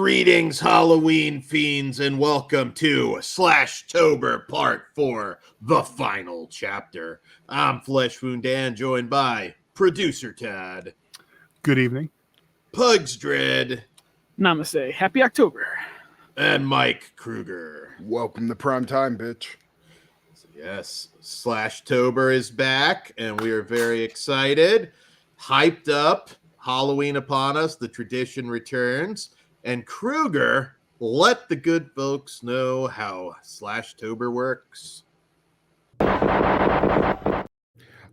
Greetings, Halloween fiends, and welcome to SLASHTOBER Part IV, the final chapter. I'm Flesh Wound Dan, joined by Producer Tad. Good evening. Pugs Dread. Namaste. Happy October. And Mike Kruger. Welcome to prime time, bitch. Yes, SLASHTOBER is back, and we are very excited. Hyped up. Halloween upon us. The tradition returns. And Kruger, let the good folks know how SLASHTOBER works.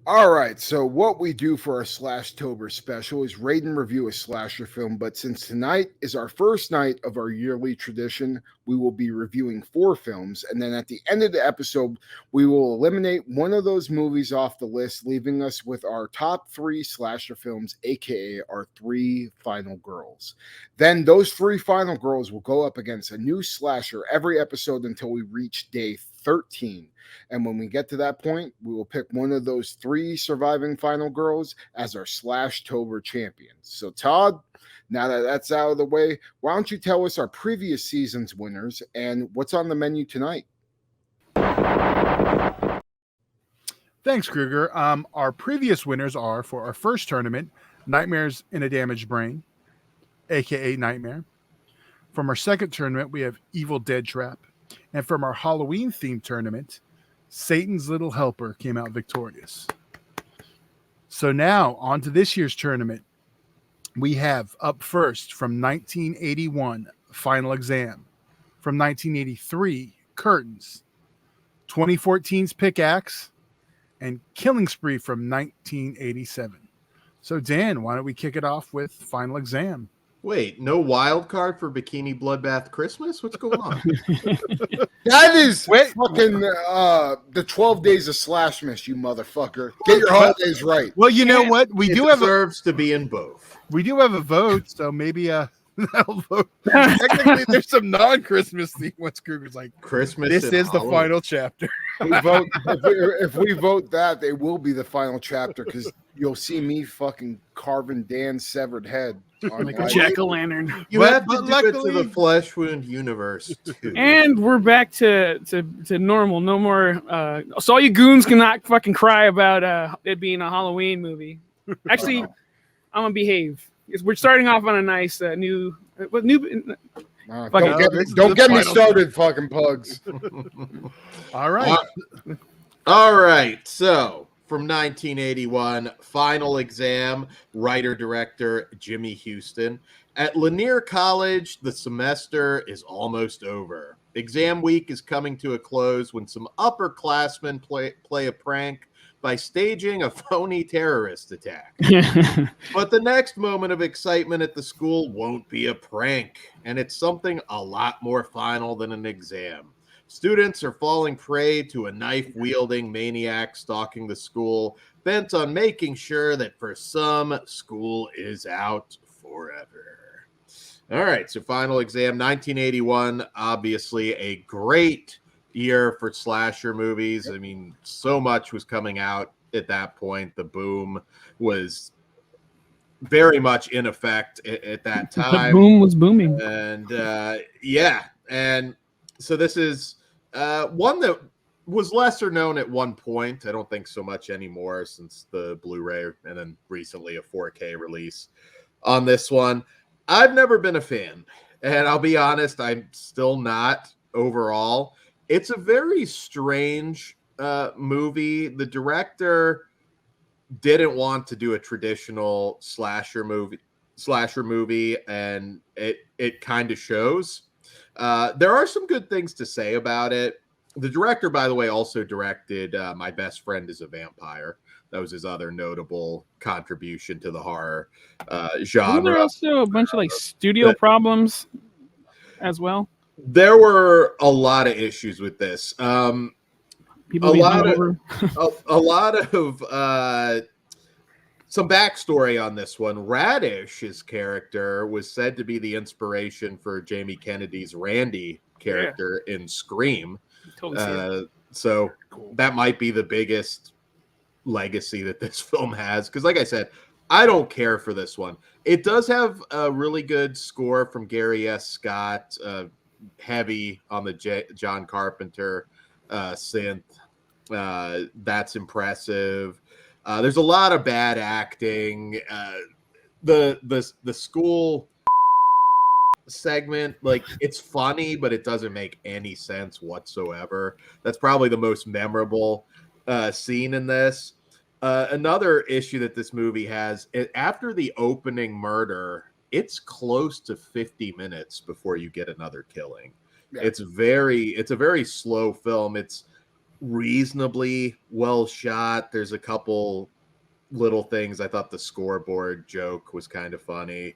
All right, so what we do for our SLASHTOBER special is rate and review a slasher film, but since tonight is our first night of our yearly tradition, we will be reviewing 4 films, and then at the end of the episode, we will eliminate one of those movies off the list, leaving us with our top 3 slasher films, aka our 3 final girls. Then those 3 final girls will go up against a new slasher every episode until we reach day 13. And when we get to that point, we will pick one of those 3 surviving final girls as our SLASHTOBER champions. So Todd, now that that's out of the way, why don't you tell us our previous season's winners and what's on the menu tonight? Thanks, Kruger. Our previous winners are, for our first tournament, Nightmares in a Damaged Brain, aka Nightmare. From our second tournament, we have Evil Dead Trap. And from our Halloween-themed tournament, Satan's Little Helper came out victorious. So now, on to this year's tournament. We have up first from 1981, Final Exam. From 1983, Curtains. 2014's Pickaxe. And Killing Spree from 1987. So Dan, why don't we kick it off with Final Exam? Wait, no wild card for Bikini Bloodbath Christmas? What's going on? That is fucking the 12 days of Slashmas, you motherfucker. Get your holidays right. Well, you know what? It deserves to be in both. We do have a vote, so maybe that'll vote. Technically, there's some non-Christmas theme. What's Kruger's like? Christmas. This is the Halloween. final chapter. If we vote that, it will be the final chapter because you'll see me fucking carving Dan's severed head on Like a jack-o'-lantern. You have to do it to the Flesh Wound universe too. And we're back to normal. No more. So all you goons cannot fucking cry about it being a Halloween movie. Actually, I'm gonna behave. We're starting off on a nice don't get me started, fucking pugs. All right. All right. So from 1981, Final Exam, writer-director Jimmy Houston. At Lanier College, the semester is almost over. Exam week is coming to a close when some upperclassmen play a prank by staging a phony terrorist attack. But the next moment of excitement at the school won't be a prank, and it's something a lot more final than an exam. Students are falling prey to a knife-wielding maniac stalking the school, bent on making sure that for some, school is out forever. All right, so Final Exam, 1981, obviously a great year for slasher movies. I mean, so much was coming out at that point. The boom was very much in effect at that time. The boom was booming. And and so this is one that was lesser known at one point. I don't think so much anymore since the Blu-ray and then recently a 4K release on this one. I've never been a fan, and I'll be honest, I'm still not overall. It's a very strange movie. The director didn't want to do a traditional slasher movie, and it kind of shows. There are some good things to say about it. The director, by the way, also directed My Best Friend is a Vampire. That was his other notable contribution to the horror genre. Were there also a bunch of like studio problems as well? There were a lot of issues with this. A lot of some backstory on this one. Radish's character was said to be the inspiration for Jamie Kennedy's Randy character in Scream. Totally so that might be the biggest legacy that this film has. Because like I said, I don't care for this one. It does have a really good score from Gary S. Scott, heavy on the John Carpenter synth. That's impressive. There's a lot of bad acting. The school segment, like, it's funny, but it doesn't make any sense whatsoever. That's probably the most memorable scene in this. Another issue that this movie has, after the opening murder, it's close to 50 minutes before you get another killing. Yeah. It's a very slow film. It's reasonably well shot. There's a couple little things. I thought the scoreboard joke was kind of funny.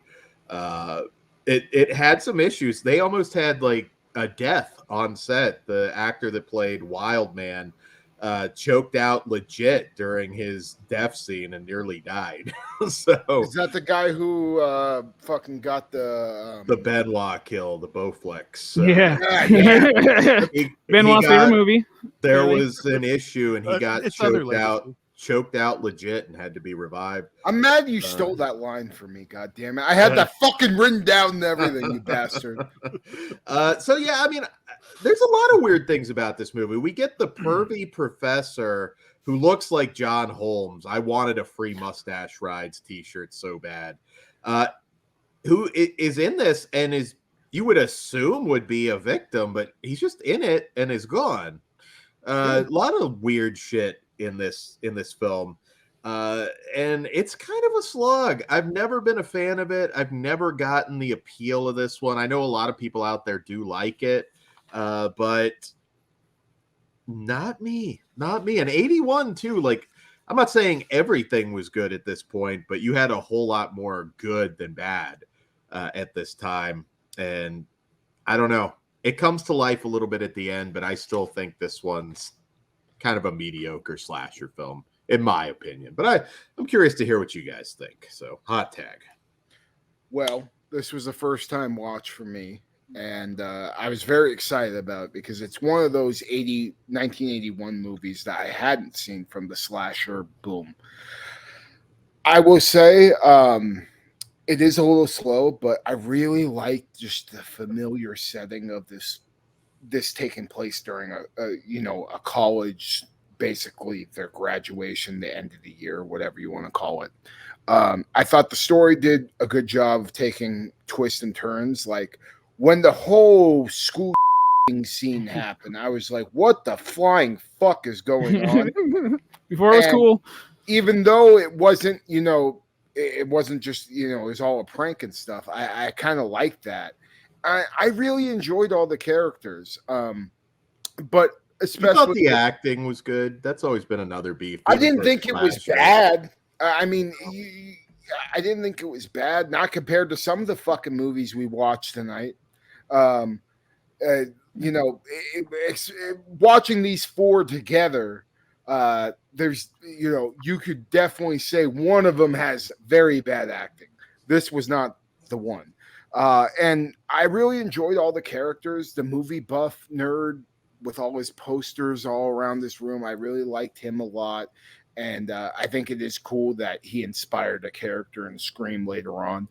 It had some issues. They almost had like a death on set. The actor that played Wildman choked out legit during his death scene and nearly died. So is that the guy who fucking got the Benoit kill, the Bowflex? Yeah. Benoit's favorite movie. There was an issue, and he got choked out legit and had to be revived. I'm mad you stole that line from me. God damn it! I had that fucking written down and everything, you bastard. So yeah, I mean, there's a lot of weird things about this movie. We get the pervy professor who looks like John Holmes. I wanted a Free Mustache Rides t-shirt so bad. Who is in this and is, you would assume, would be a victim, but he's just in it and is gone. A lot of weird shit in this film. And it's kind of a slog. I've never been a fan of it. I've never gotten the appeal of this one. I know a lot of people out there do like it. But not me. And 81 too. Like, I'm not saying everything was good at this point, but you had a whole lot more good than bad at this time. And I don't know. It comes to life a little bit at the end, but I still think this one's kind of a mediocre slasher film, in my opinion. But I'm curious to hear what you guys think. So, hot tag. Well, this was a first time watch for me. And I was very excited about it because it's one of those 1981 movies that I hadn't seen from the slasher boom. I will say it is a little slow, but I really like just the familiar setting of this taking place during a college, basically their graduation, the end of the year, whatever you want to call it. I thought the story did a good job of taking twists and turns. Like, when the whole school scene happened, I was like, what the flying fuck is going on? Before it was cool. Even though it wasn't, it wasn't just, it was all a prank and stuff. I kind of liked that. I really enjoyed all the characters. But especially, I thought the acting was good. That's always been another beef. I didn't think it was bad. I mean, I didn't think it was bad, not compared to some of the fucking movies we watched tonight. Watching these four together, there's, you could definitely say one of them has very bad acting. This was not the one. And I really enjoyed all the characters. The movie buff nerd with all his posters all around this room, I really liked him a lot. And I think it is cool that he inspired a character in Scream later on.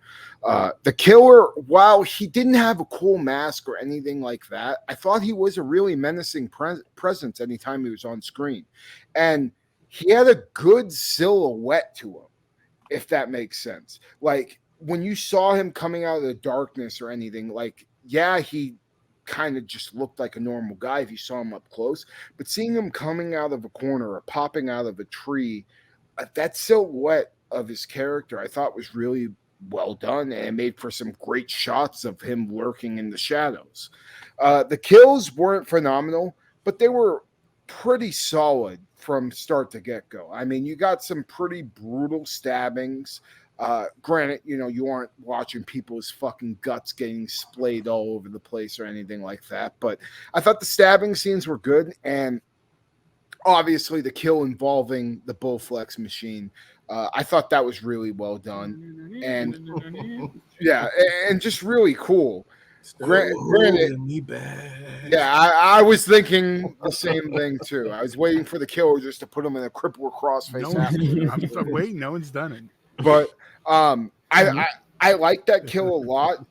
The killer, while he didn't have a cool mask or anything like that, I thought he was a really menacing presence anytime he was on screen. And he had a good silhouette to him, if that makes sense. Like, when you saw him coming out of the darkness or anything, like, yeah, he kind of just looked like a normal guy if you saw him up close, but seeing him coming out of a corner or popping out of a tree, that silhouette of his character I thought was really well done, and it made for some great shots of him lurking in the shadows. The kills weren't phenomenal, but they were pretty solid from start to get-go. I mean, you got some pretty brutal stabbings. Granted, you aren't watching people's fucking guts getting splayed all over the place or anything like that, but I thought the stabbing scenes were good, and obviously the kill involving the Bowflex machine, I thought that was really well done, and yeah, and just really cool. Granted, yeah, I was thinking the same thing too. I was waiting for the killer just to put him in a cripple crossface. I'm waiting. No one's done it. But I like that kill a lot.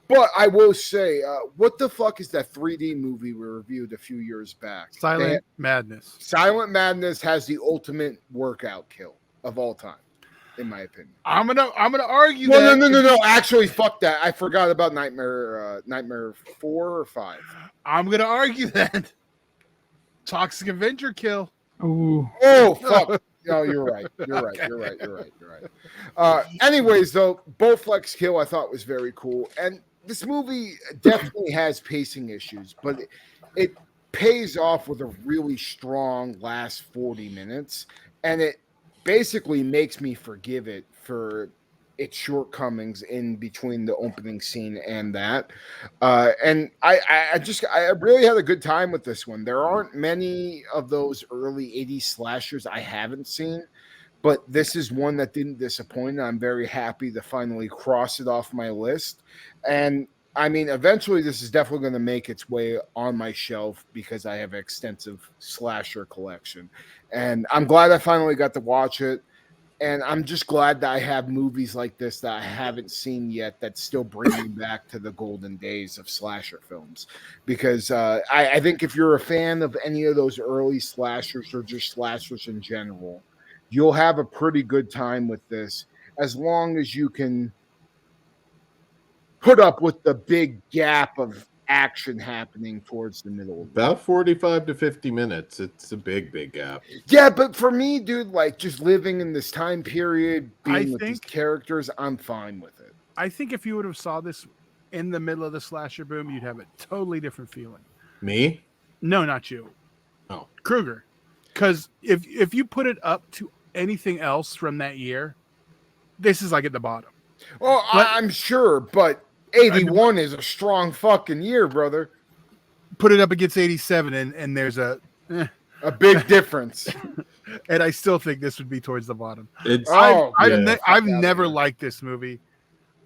But I will say, what the fuck is that 3D movie we reviewed a few years back? Silent Madness. Silent Madness has the ultimate workout kill of all time, in my opinion. I'm gonna argue that. that. No. Actually, fuck that. I forgot about Nightmare 4 or 5. I'm gonna argue that. Toxic Avenger kill. Ooh. Oh fuck. No, you're right. You're right. Anyways, though, Bowflex kill I thought was very cool, and this movie definitely has pacing issues, but it pays off with a really strong last 40 minutes, and it basically makes me forgive it for its shortcomings in between the opening scene and that. And I really had a good time with this one. There aren't many of those early 80s slashers I haven't seen, but this is one that didn't disappoint. I'm very happy to finally cross it off my list. And I mean, eventually this is definitely going to make its way on my shelf because I have an extensive slasher collection. And I'm glad I finally got to watch it. And I'm just glad that I have movies like this that I haven't seen yet that still bring me back to the golden days of slasher films. Because I think if you're a fan of any of those early slashers or just slashers in general, you'll have a pretty good time with this as long as you can put up with the big gap of action happening towards the middle. About 45 to 50 minutes. It's a big gap. Yeah, but for me, dude, like just living in this time period, being with these characters, I'm fine with it. I think if you would have saw this in the middle of the slasher boom, you'd have a totally different feeling. Me? No, not you. Oh. Kruger. Because if you put it up to anything else from that year, this is like at the bottom. Well, I'm sure, but 81 is a strong fucking year, brother. Put it up against 87, and there's a big difference. And I still think this would be towards the bottom. I've never liked this movie.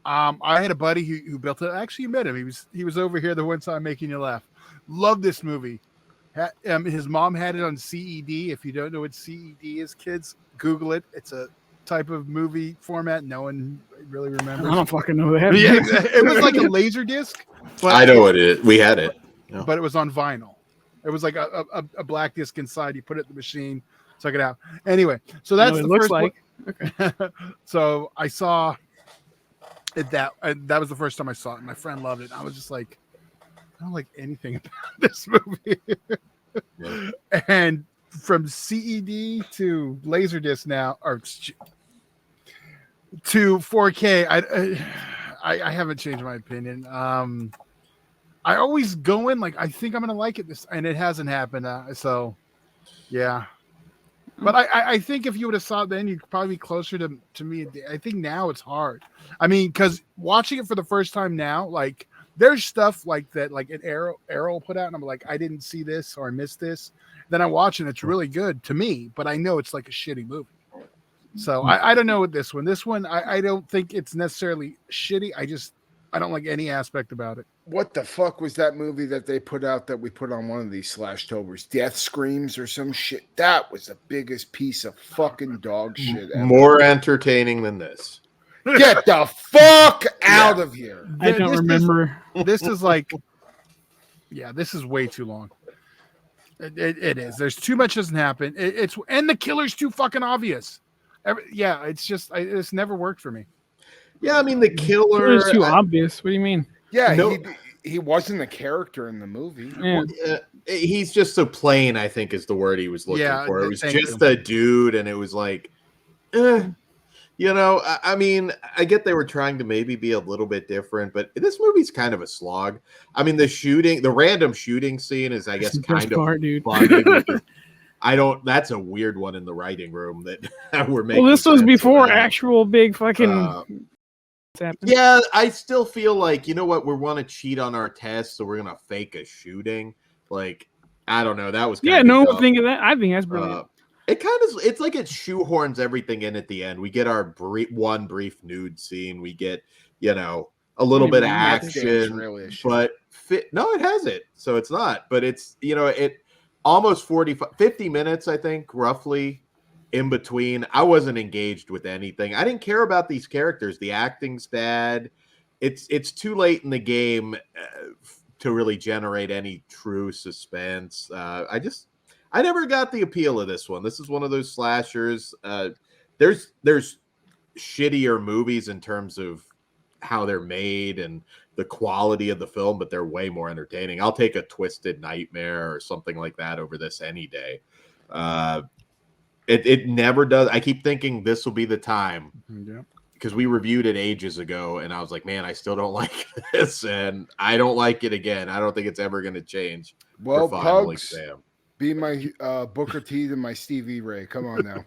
I had a buddy who built it. Actually, you met him. He was over here the one time making you laugh. Love this movie. His mom had it on CED. If you don't know what CED is, kids, Google it. It's a type of movie format no one really remembers. I don't fucking know that. Yeah, it was like a laser disc. I know what it is. We had it. Yeah. But it was on vinyl. It was like a black disc inside. You put it in the machine, took it out. Anyway, so that's the looks first like. Okay. So I saw it that was the first time I saw it. And my friend loved it. I was just like, I don't like anything about this movie. Yeah. And from CED to Laserdisc now, or to 4K, I haven't changed my opinion. I always go in like I think I'm gonna like it this, and it hasn't happened. So, yeah. But I think if you would have saw it then, you'd probably be closer to me. I think now it's hard. I mean, because watching it for the first time now, like there's stuff like that, like an Arrow put out, and I'm like, I didn't see this or I missed this. Then I watch it, and it's really good to me, but I know it's like a shitty movie. So I don't know with this one. This one, I don't think it's necessarily shitty. I don't like any aspect about it. What the fuck was that movie that they put out that we put on one of these Slashtobers? Death Screams or some shit? That was the biggest piece of fucking dog shit ever. More entertaining than this. Get the fuck out of here. I don't remember. This is like, yeah, this is way too long. It is. There's too much doesn't happen. And the killer's too fucking obvious. It's never worked for me. Yeah, I mean the killer is too obvious. What do you mean? Yeah, no, he wasn't a character in the movie. Yeah. He's just so plain, I think is the word he was looking for. It was just a dude, and it was like, I mean, I get they were trying to maybe be a little bit different, but this movie's kind of a slog. I mean, the random shooting scene is, I guess, kind of funny. That's a weird one in the writing room that we're making. Well, this was before actual big fucking. Yeah, I still feel like, you know what, we want to cheat on our tests, so we're gonna fake a shooting. Like, I don't know, that was no one would think of that. I think that's brilliant. It's like it shoehorns everything in at the end. We get our brief nude scene. We get, a little bit of action, but it has it. So it's not, but it's, it almost 50 minutes, I think, roughly in between. I wasn't engaged with anything. I didn't care about these characters. The acting's bad. It's too late in the game to really generate any true suspense. I never got the appeal of this one. This is one of those slashers. There's shittier movies in terms of how they're made and the quality of the film, but they're way more entertaining. I'll take a Twisted Nightmare or something like that over this any day. It never does. I keep thinking this will be the time. Yeah. Because we reviewed it ages ago, and I was like, man, I still don't like this, and I don't like it again. I don't think it's ever going to change. Well, for Final Pugs, Exam. be my Booker T and my Stevie Ray. Come on now.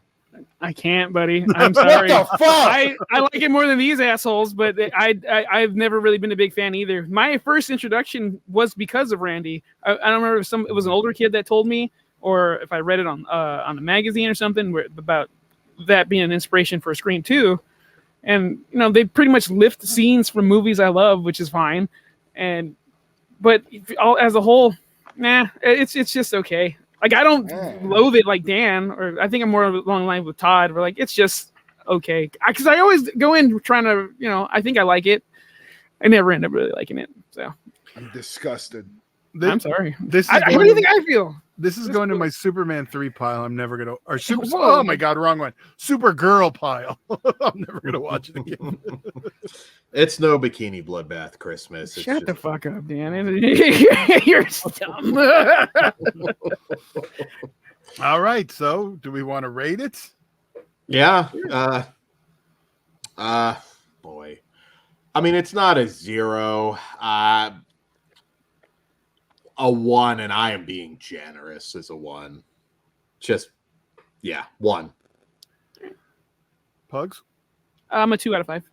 I can't, buddy. I'm sorry. What the fuck? I like it more than these assholes, but I've never really been a big fan either. My first introduction was because of Randy. I don't remember if it was an older kid that told me, or if I read it on a magazine or something about that being an inspiration for Scream 2. And they pretty much lift scenes from movies I love, which is fine. But as a whole, nah, it's just okay. Like, I don't loathe it like Dan, or I think I'm more along the line with Todd. We're like, it's just okay. Because I always go in trying to, I think I like it. I never end up really liking it. So I'm disgusted. I'm sorry. How do you think I feel? This is going to my Superman 3 pile. I'm never going to, or Super, Whoa. oh my God, wrong one. Supergirl pile. I'm never going to watch it again. It's no Bikini Bloodbath Christmas. It's Shut the just- fuck up, Dan. You're dumb. All right. So do we want to rate it? Yeah. Boy. I mean, it's not a 0. A 1, and I am being generous as a 1. Just, 1. Pugs? I'm a 2 out of 5.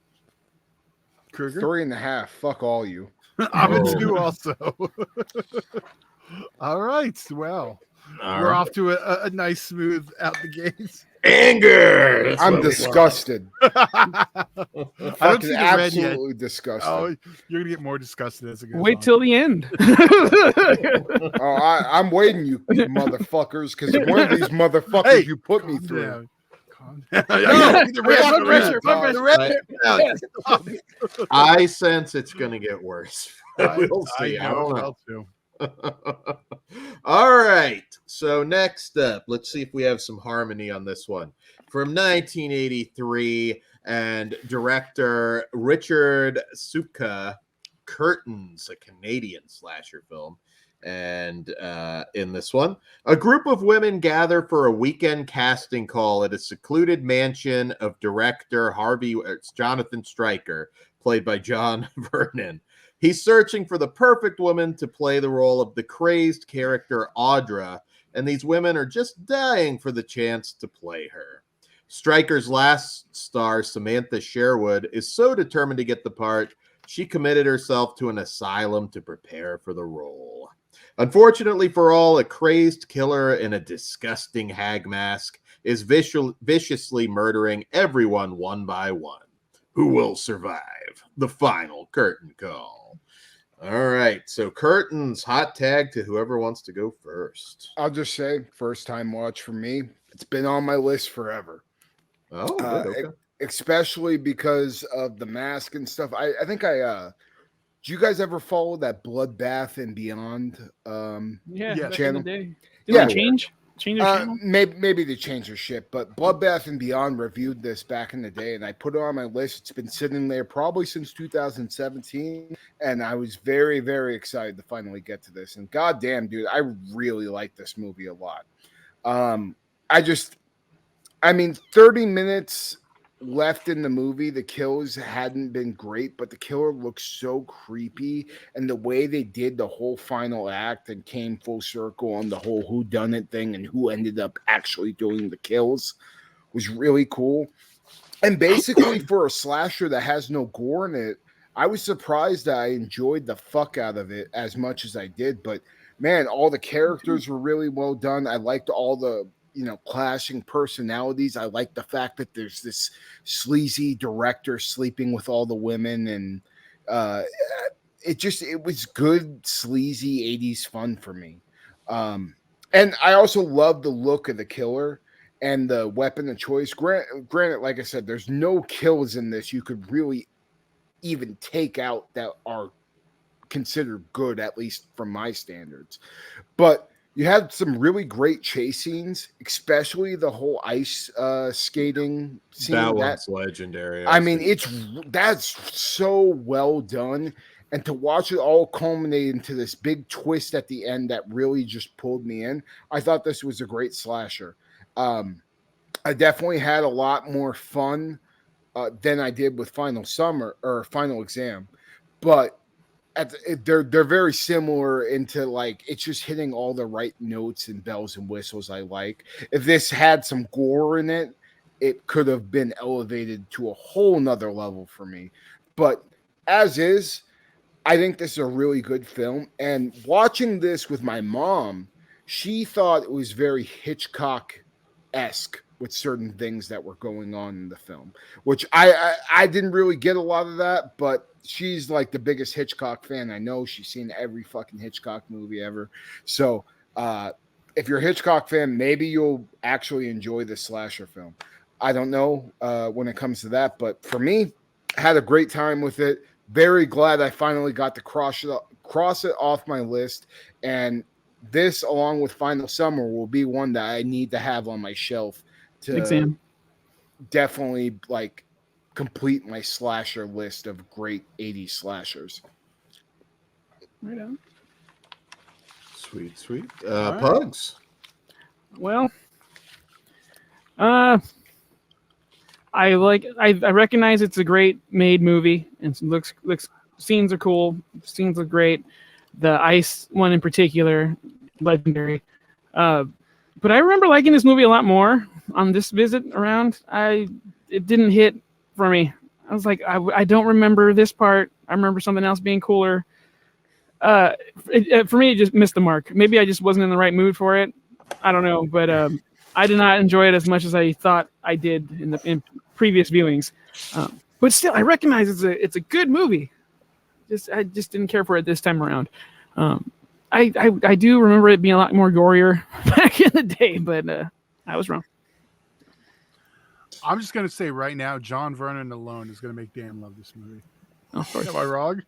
Kruger? 3.5. Fuck all you. I'm a Oh. 2 also. All right. Well, All we're right. off to a nice, smooth out the gates. Anger. That's I'm what we disgusted. I don't Fucking see the red yet. absolutely disgusted. Oh, you're going to get more disgusted as it goes Wait on. till the end. Oh, I'm waiting, you motherfuckers, because one of these motherfuckers Hey, you put me Calm through. down. Calm down. No, The red, blood the pressure, red, blood the pressure. red. I sense it's going to get worse. We'll I see. I know don't it know. felt too. All right. So next up, let's see if we have some harmony on this one. From 1983, and director Richard Supka, Curtains, a Canadian slasher film. And in this one, a group of women gather for a weekend casting call at a secluded mansion of director Jonathan Stryker, played by John Vernon. He's searching for the perfect woman to play the role of the crazed character Audra, and these women are just dying for the chance to play her. Stryker's last star, Samantha Sherwood, is so determined to get the part, she committed herself to an asylum to prepare for the role. Unfortunately for all, a crazed killer in a disgusting hag mask is viciously murdering everyone one by one. Who will survive? The final curtain call. All right, so Curtains, hot tag to whoever wants to go first. I'll just say, first time watch for me. It's been on my list forever. Oh, good. Okay. Especially because of the mask and stuff. I think do you guys ever follow that Bloodbath and Beyond Yeah, Yeah. back in channel? the day. Did Yeah. they change their channel? Maybe they changed their shit, but Bloodbath and Beyond reviewed this back in the day, and I put it on my list. It's been sitting there probably since 2017, and I was very, very excited to finally get to this. And goddamn, dude, I really like this movie a lot. 30 minutes left in the movie. The kills hadn't been great, but the killer looks so creepy, and the way they did the whole final act and came full circle on the whole whodunit thing and who ended up actually doing the kills was really cool. And basically, for a slasher that has no gore in it, I was surprised that I enjoyed the fuck out of it as much as I did. But man, all the characters were really well done. I liked all the clashing personalities. I like the fact that there's this sleazy director sleeping with all the women, and it was good, sleazy 80s fun for me. And I also love the look of the killer. and the weapon of choice. Granted, like I said, there's no kills in this you could really even take out that are considered good, at least from my standards. But you had some really great chase scenes, especially the whole ice skating scene. That one's legendary. I mean, that's so well done. And to watch it all culminate into this big twist at the end that really just pulled me in, I thought this was a great slasher. I definitely had a lot more fun than I did with Final Exam, but they're very similar into like it's just hitting all the right notes and bells and whistles I like. If this had some gore in it, it could have been elevated to a whole nother level for me. But as is, I think this is a really good film. And watching this with my mom, she thought it was very Hitchcock-esque with certain things that were going on in the film, which I didn't really get a lot of that, but she's like the biggest Hitchcock fan I know. She's seen every fucking Hitchcock movie ever. So if you're a Hitchcock fan, maybe you'll actually enjoy this slasher film. I don't know when it comes to that, but for me, I had a great time with it. Very glad I finally got to cross it off my list. And this, along with Final Summer, will be one that I need to have on my shelf to definitely like complete my slasher list of great 80s slashers. Right on. Sweet. Right. Pugs. Well, I recognize it's a great made movie, and looks scenes are cool. Scenes look great. The ice one in particular, legendary. But I remember liking this movie a lot more on this visit around. It didn't hit for me. I was like, I don't remember this part. I remember something else being cooler. For me, it just missed the mark. Maybe I just wasn't in the right mood for it. I don't know, but I did not enjoy it as much as I thought I did in previous viewings. But still, I recognize it's a good movie. I just didn't care for it this time around. I do remember it being a lot more gorier back in the day, but I was wrong. I'm just going to say right now, John Vernon alone is going to make Dan love this movie. Oh, of course. Am I wrong?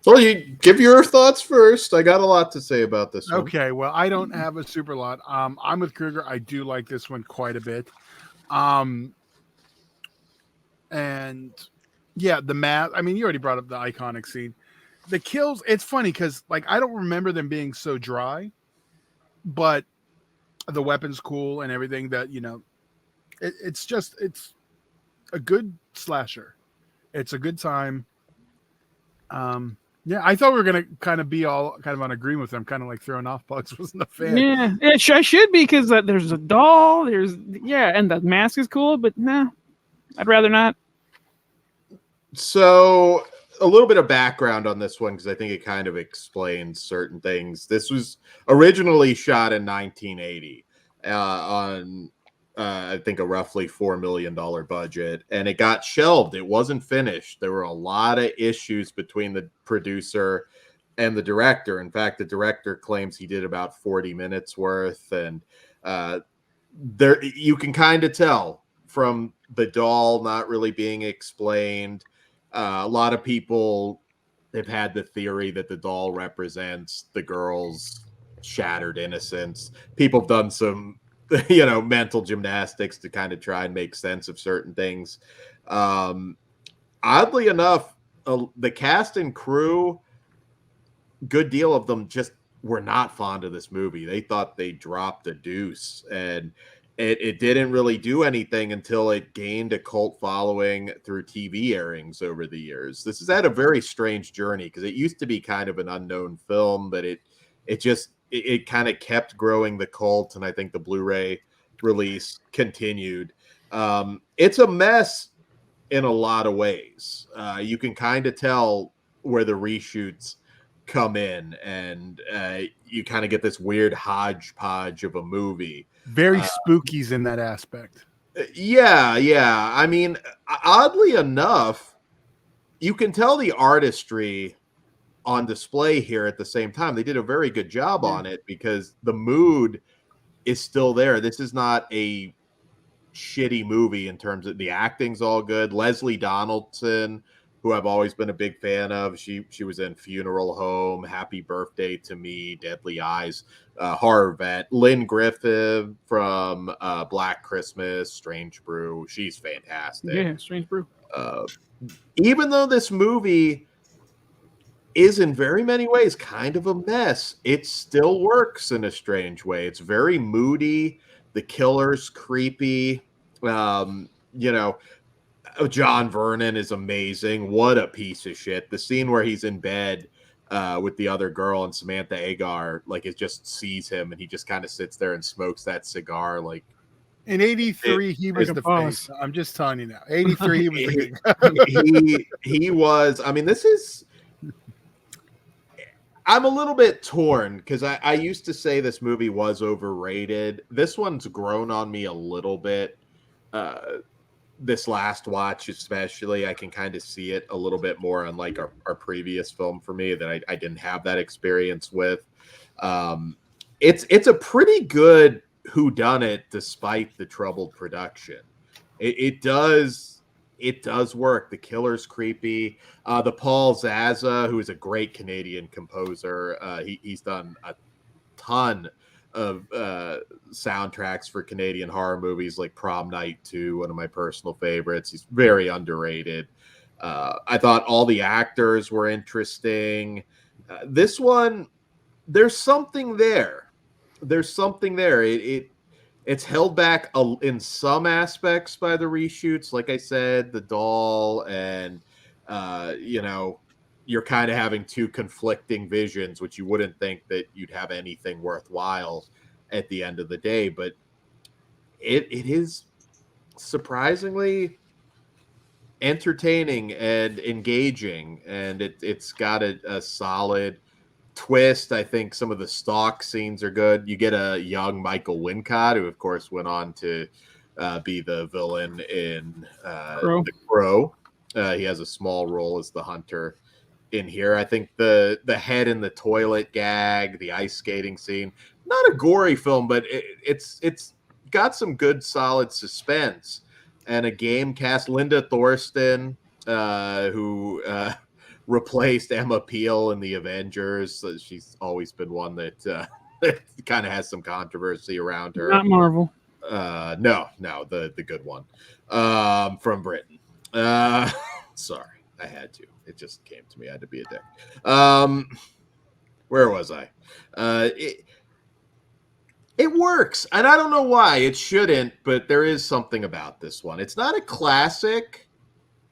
Well, you give your thoughts first. I got a lot to say about this one. Okay, well, I don't have a super lot. I'm with Kruger. I do like this one quite a bit. And yeah, the math. I mean, you already brought up the iconic scene. The kills, it's funny because like I don't remember them being so dry, but the weapon's cool and everything that, you know, it's a good slasher. It's a good time. Yeah, I thought we were gonna kind of be all kind of on agreement with them, kind of like throwing off Bugs wasn't a fan. Yeah, I should be because there's a doll. And the mask is cool, but nah, I'd rather not. So a little bit of background on this one because I think it kind of explains certain things. This was originally shot in 1980 on I think a roughly $4 million budget, and it got shelved. It wasn't finished. There were a lot of issues between the producer and the director. In fact, the director claims he did about 40 minutes worth, and there you can kind of tell from the doll not really being explained. A lot of people have had the theory that the doll represents the girl's shattered innocence. People have done some mental gymnastics to kind of try and make sense of certain things. Oddly enough, the cast and crew, good deal of them just were not fond of this movie. They thought they dropped a deuce, and it didn't really do anything until it gained a cult following through TV airings over the years. This has had a very strange journey because it used to be kind of an unknown film, but it kind of kept growing the cult, and I think the Blu-ray release continued. It's a mess in a lot of ways. You can kind of tell where the reshoots come in, and you kind of get this weird hodgepodge of a movie. Very spookies in that aspect. Yeah. I mean, oddly enough, you can tell the artistry on display here at the same time. They did a very good job on it because the mood is still there. This is not a shitty movie in terms of the acting's all good. Leslie Donaldson, who I've always been a big fan of, she was in Funeral Home, Happy Birthday to Me, Deadly Eyes, horror vet. Lynn Griffith from Black Christmas, Strange Brew, she's fantastic. Yeah, Strange Brew. Even though this movie is in very many ways kind of a mess, it still works in a strange way. It's very moody. The killer's creepy. You know, John Vernon is amazing. What a piece of shit. The scene where he's in bed with the other girl and Samantha Agar, like, it just sees him and he just kind of sits there and smokes that cigar. Like, in 83, he was like a the boss. face. I'm just telling you now. 83, he was the he was. I mean, this is. I'm a little bit torn because I used to say this movie was overrated. This one's grown on me a little bit. This last watch, especially, I can kind of see it a little bit more, unlike our previous film for me that I didn't have that experience with. It's a pretty good whodunit despite the troubled production. It does work. The killer's creepy. The Paul Zaza, who is a great Canadian composer, he's done a ton of soundtracks for Canadian horror movies like Prom Night 2, one of my personal favorites. He's very underrated. I thought all the actors were interesting. This one, there's something there. It's held back in some aspects by the reshoots. Like I said, the doll and, you're kind of having two conflicting visions, which you wouldn't think that you'd have anything worthwhile at the end of the day. But it is surprisingly entertaining and engaging, and it's got a solid twist. I think some of the stock scenes are good. You get a young Michael Wincott, who of course went on to be the villain in The Crow. He has a small role as the hunter in here. I think the head in the toilet gag, the ice skating scene, not a gory film, but it's got some good solid suspense and a game cast. Linda Thorsten, who replaced Emma Peel in the Avengers. She's always been one that kind of has some controversy around her. Not Marvel. No, the good one from Britain. Sorry, I had to. It just came to me. I had to be a dick. Where was I? It works, and I don't know why it shouldn't, but there is something about this one. It's not a classic,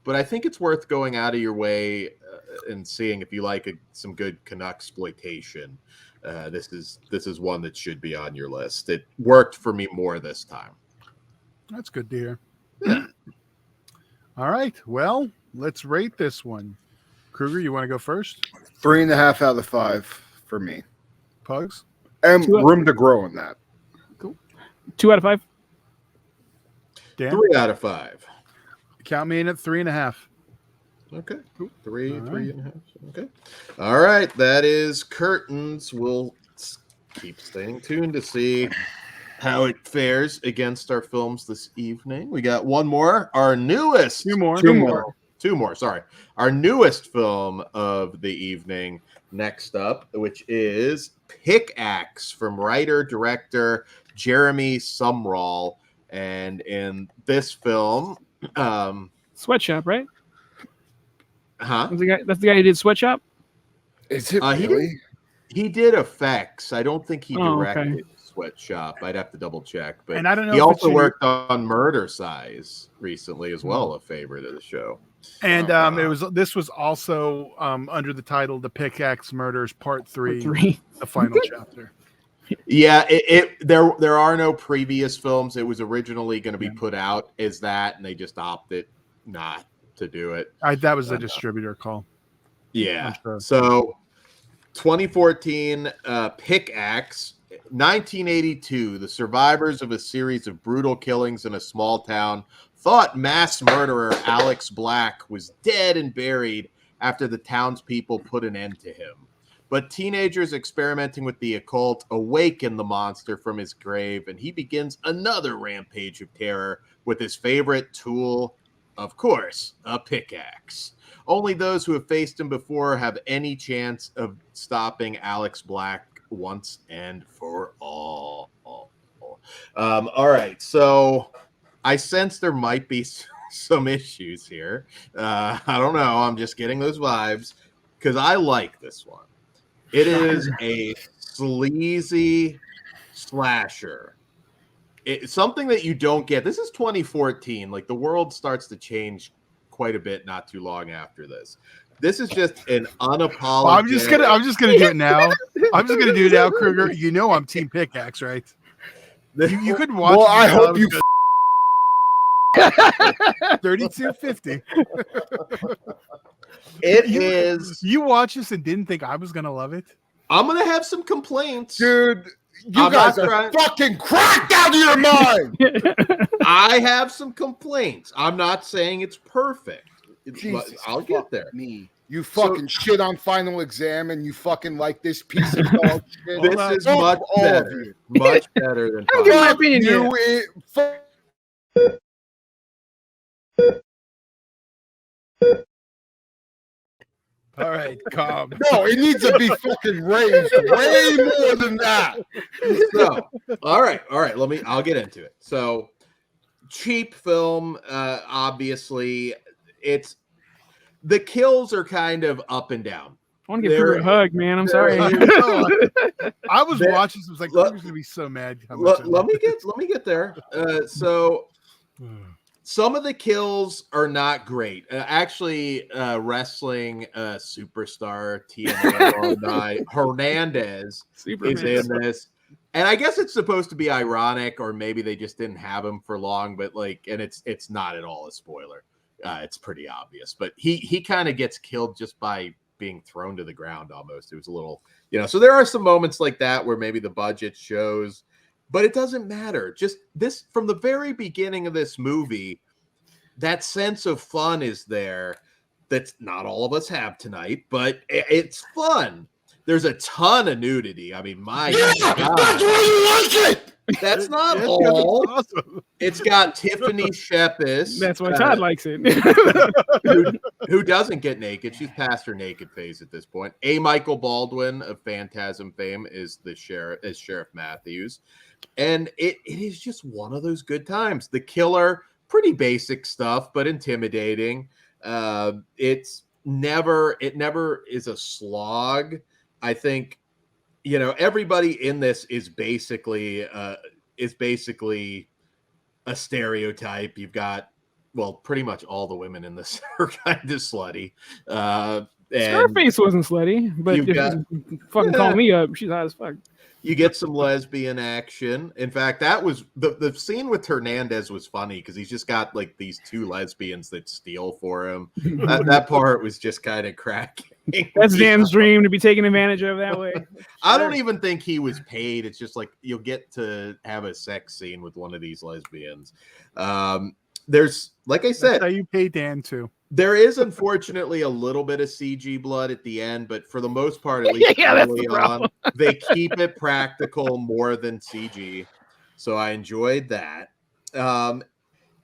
but I think it's worth going out of your way and seeing if you like some good Canucksploitation. This is one that should be on your list. It worked for me more this time. That's good to hear. Yeah. All right. Well, let's rate this one. Kruger, you want to go first? 3.5 out of 5 for me. Pugs? And room to grow in that. Cool. 2 out of 5. Dan? 3 out of 5. Count me in at 3.5. Okay. Cool. 3, All 3.5. Okay. All right. That is curtains. We'll keep staying tuned to see how it fares against our films this evening. We got one more. Our newest. Two more. Sorry. Our newest film of the evening next up, which is Pickaxe from writer-director Jeremy Sumrall. And in this film... Sweatshop, right? Huh? That's the guy who did Sweatshop? Is it really? He did effects. I don't think he directed okay. Sweatshop. I'd have to double check. But And I don't know he if also it's worked on Murder Size recently as well, a favorite of the show. And this was also under the title The Pickaxe Murders Part 3, the final chapter. Yeah, there are no previous films. It was originally going to be put out as that, and they just opted not to do it. That was a distributor call. Yeah. Sure. So 2014 Pickaxe. 1982, the survivors of a series of brutal killings in a small town thought mass murderer Alex Black was dead and buried after the townspeople put an end to him. But teenagers experimenting with the occult awaken the monster from his grave, and he begins another rampage of terror with his favorite tool, of course, a pickaxe. Only those who have faced him before have any chance of stopping Alex Black once and for all. All right, so I sense there might be some issues here. I don't know. I'm just getting those vibes because I like this one. It is a sleazy slasher. It's something that you don't get. This is 2014. Like, the world starts to change quite a bit not too long after this. This is just an unapologetic. Well, I'm just gonna do it now. I'm just gonna do it now, Kruger. You know I'm Team Pickaxe, right? You couldn't watch. Well, I hope you 3250. You watched this and didn't think I was gonna love it? I'm gonna have some complaints, dude. You guys are fucking cracked out of your mind. I have some complaints. I'm not saying it's perfect. I'll get there. You fucking shit on Final Exam, and you fucking like this piece of dog shit. This is much better. Much better than. I'll give my opinion. All right, calm. No, it needs to be fucking raised way more than that. So, all right. I'll get into it. So, cheap film. Obviously, the kills are kind of up and down. I want to give Kruger a hug, man. I'm sorry. I was watching. I was like, Kruger's gonna be so mad. Let me get there. So. Some of the kills are not great. Actually, wrestling superstar TNA alumni Hernandez is in this. And I guess it's supposed to be ironic, or maybe they just didn't have him for long, but it's not at all a spoiler. It's pretty obvious. But he kind of gets killed just by being thrown to the ground almost. It was a little, so there are some moments like that where maybe the budget shows. But it doesn't matter. Just this, from the very beginning of this movie, that sense of fun is there that not all of us have tonight, but it's fun. There's a ton of nudity. I mean, my God. That's why you like it. That's not all. Awesome. It's got Tiffany Shepis. That's why Todd likes it. who doesn't get naked. She's past her naked phase at this point. A. Michael Baldwin of Phantasm fame is Sheriff Matthews. And it is just one of those good times. The killer, pretty basic stuff, but intimidating. It never is a slog. I think, everybody in this is basically a stereotype. You've got, pretty much all the women in this are kind of slutty. Scarface wasn't slutty, but if you fucking call me up, she's hot as fuck. You get some lesbian action. In fact, that was the scene with Hernandez was funny because he's just got like these two lesbians that steal for him. That part was just kind of cracking. That's Dan's dream, to be taken advantage of that way. I don't even think he was paid. It's just like you'll get to have a sex scene with one of these lesbians. There's, like I said, that's how you pay Dan too. There is unfortunately a little bit of CG blood at the end, but for the most part, at least early on, they keep it practical more than CG. So I enjoyed that.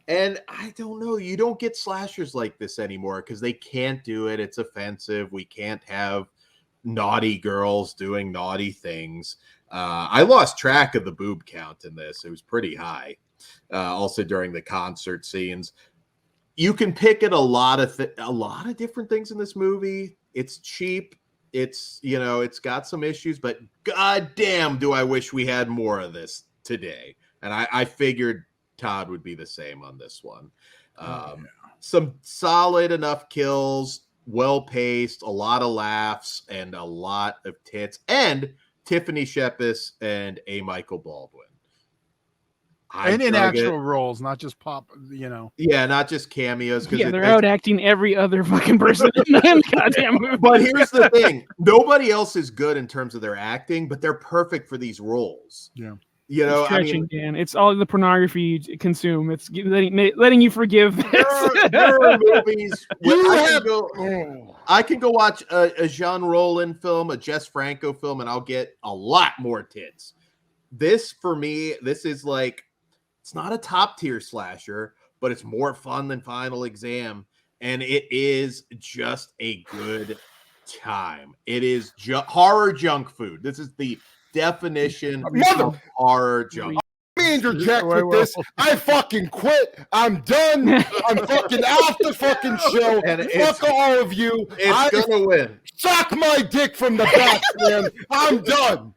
And I don't know, you don't get slashers like this anymore because they can't do it. It's offensive. We can't have naughty girls doing naughty things. I lost track of the boob count in this. It was pretty high. Also during the concert scenes. You can pick at a lot of different things in this movie. It's cheap. It's, it's got some issues, but goddamn, do I wish we had more of this today. And I figured Todd would be the same on this one. Some solid enough kills, well-paced, a lot of laughs, and a lot of tits. And Tiffany Shepis and A. Michael Baldwin. And in actual roles, not just pop, Yeah, not just cameos. Yeah, they're out acting every other fucking person in the goddamn movie. But here's the thing. Nobody else is good in terms of their acting, but they're perfect for these roles. Yeah. You know, It's I stretching, mean, Dan. It's all the pornography you consume. It's letting you forgive this. there are movies where Oh. I can go watch a Jean Rollin film, a Jess Franco film, and I'll get a lot more tits. This, for me, this is like, it's not a top tier slasher, but it's more fun than Final Exam, and it is just a good time. It is horror junk food. This is the definition of horror junk. Let me interject with this. I fucking quit. I'm done. I'm fucking off the fucking show. And Fuck all of you. It's gonna win. Suck my dick from the back, man. I'm done.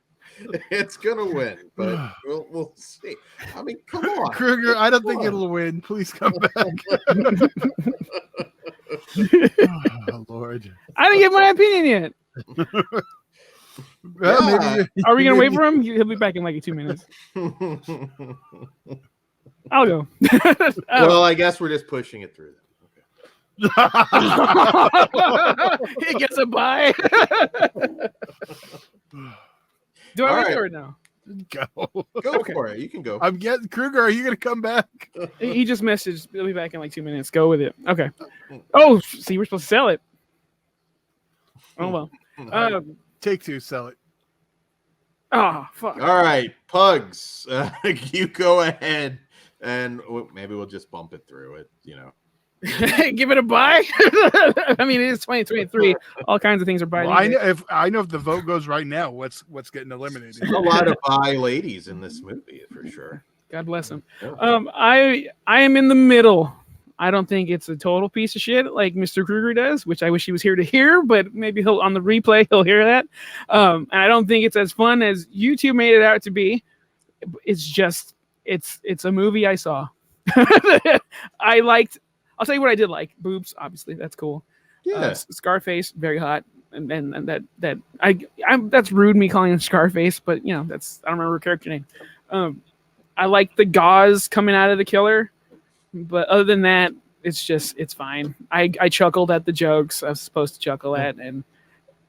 It's gonna win, but we'll see. I mean, come on, Kruger. I don't think it'll win. Please come back. Oh, Lord. I didn't get my opinion yet. Well, maybe, Are we gonna wait for him? He'll be back in like 2 minutes. I'll go. Well, I guess we're just pushing it through. He gets a bye. Do I wait for it now? Go. Go for it. You can go. I'm getting Kruger. Are you gonna come back? He just messaged. He'll be back in like 2 minutes. Go with it. Okay. Oh, see, we're supposed to sell it. Oh well. Take two. Sell it. Oh fuck. All right, Pugs. You go ahead, and maybe we'll just bump it through it. You know. Give it a buy. I mean, it is 2023. All kinds of things are buying. Well, I know if the vote goes right now, what's getting eliminated. A lot of bi ladies in this movie for sure. God bless him. Yeah. I am in the middle. I don't think it's a total piece of shit like Mr. Kruger does, which I wish he was here to hear, but maybe he'll on the replay he'll hear that. And I don't think it's as fun as you two made it out to be. It's just it's a movie I saw. I liked. I'll tell you what I did like. Boobs, obviously, that's cool. Yeah. Scarface, very hot, and that's rude me calling him Scarface, but you know I don't remember her character name. I like the gauze coming out of the killer, but other than that, it's fine. I chuckled at the jokes I was supposed to chuckle at, and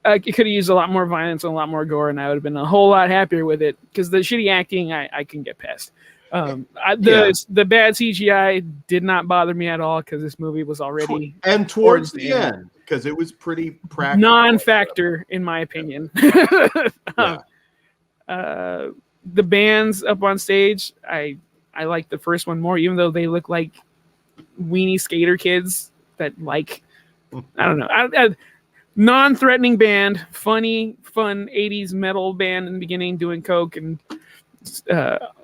it could have used a lot more violence and a lot more gore, and I would have been a whole lot happier with it because the shitty acting I can get past. The bad CGI did not bother me at all because this movie was already towards the end because it was pretty practical. Non-factor in my opinion. The bands up on stage, I like the first one more, even though they look like weenie skater kids that I don't know. Non-threatening band, fun 80s metal band in the beginning doing coke and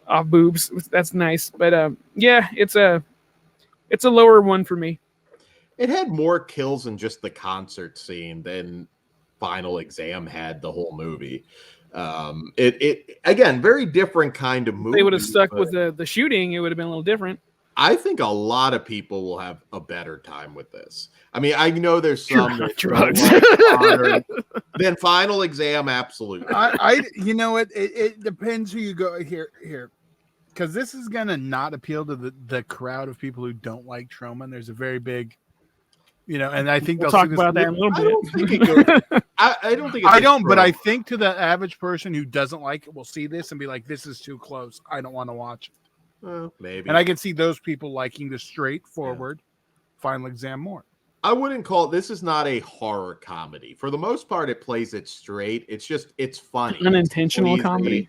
off boobs. That's nice, but it's a lower one for me. It had more kills in just the concert scene than Final Exam had the whole movie. It again, very different kind of movie. If they would have stuck with the shooting, it would have been a little different. I think a lot of people will have a better time with this. I mean, I know there's some drugs. Then Final Exam, absolutely. You know what? It depends who you go here, because this is gonna not appeal to the crowd of people who don't like trauma. And there's a very big, and I think we'll talk about that in a little bit. I don't think. But I think to the average person who doesn't like it will see this and be like, "This is too close. I don't want to watch it." Maybe. And I can see those people liking the straightforward Final Exam more. I wouldn't call it. This is not a horror comedy. For the most part, it plays it straight. It's funny. Unintentional comedy.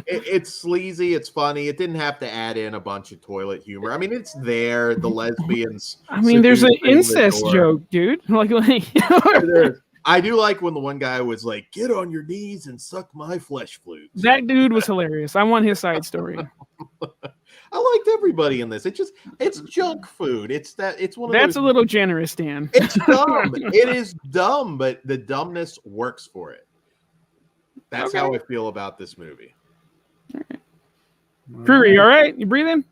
It's sleazy. It's funny. It didn't have to add in a bunch of toilet humor. I mean, it's there. The lesbians. I mean, there's an incest joke, dude. Like I do like when the one guy was like, "Get on your knees and suck my flesh flutes." That dude was hilarious. I want his side story. I liked everybody in this. It's junk food. It's one of That's those, a little generous, Dan. It's dumb. It is dumb, but the dumbness works for it. That's how I feel about this movie. All right. Kruger, you all right? You breathing?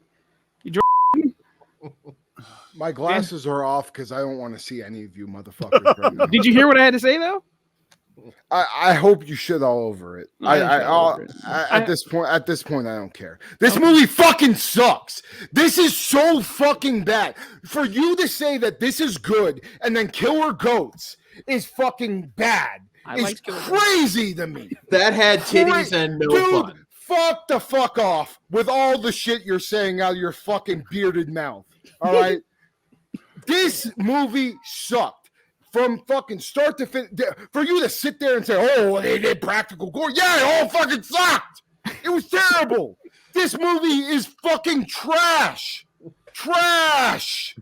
My glasses are off because I don't want to see any of you motherfuckers right now. Did you hear what I had to say though? I hope you shit all over it. At this point, I don't care. This movie fucking sucks. This is so fucking bad. For you to say that this is good and then Killer Goats is fucking bad is crazy to me. That had titties and no fun. fuck the fuck off with all the shit you're saying out of your fucking bearded mouth. All right. This movie sucked from fucking start to finish. For you to sit there and say, "Oh, they did practical gore," yeah, it all fucking sucked. It was terrible. This movie is fucking trash. Trash.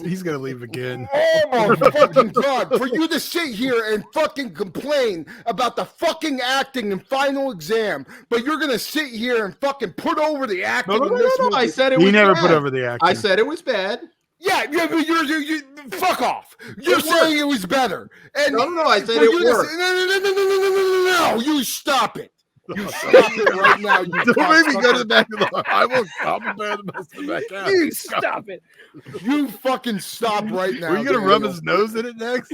He's gonna leave again. Oh my fucking god! For you to sit here and fucking complain about the fucking acting in Final Exam, but you're gonna sit here and fucking put over the acting in this movie. I said it was He never bad. put over the acting. I said it was bad. Yeah, but you fuck off. You're saying it was better. And No, I said for it you to worked. say- No, you stop it. You stop it right now. You Don't make me go to the cocksucker. back of the. I won't. I'll prepare the best of the back out. You stop it. You fucking stop right now. Were you gonna rub Daniel. his nose in it next?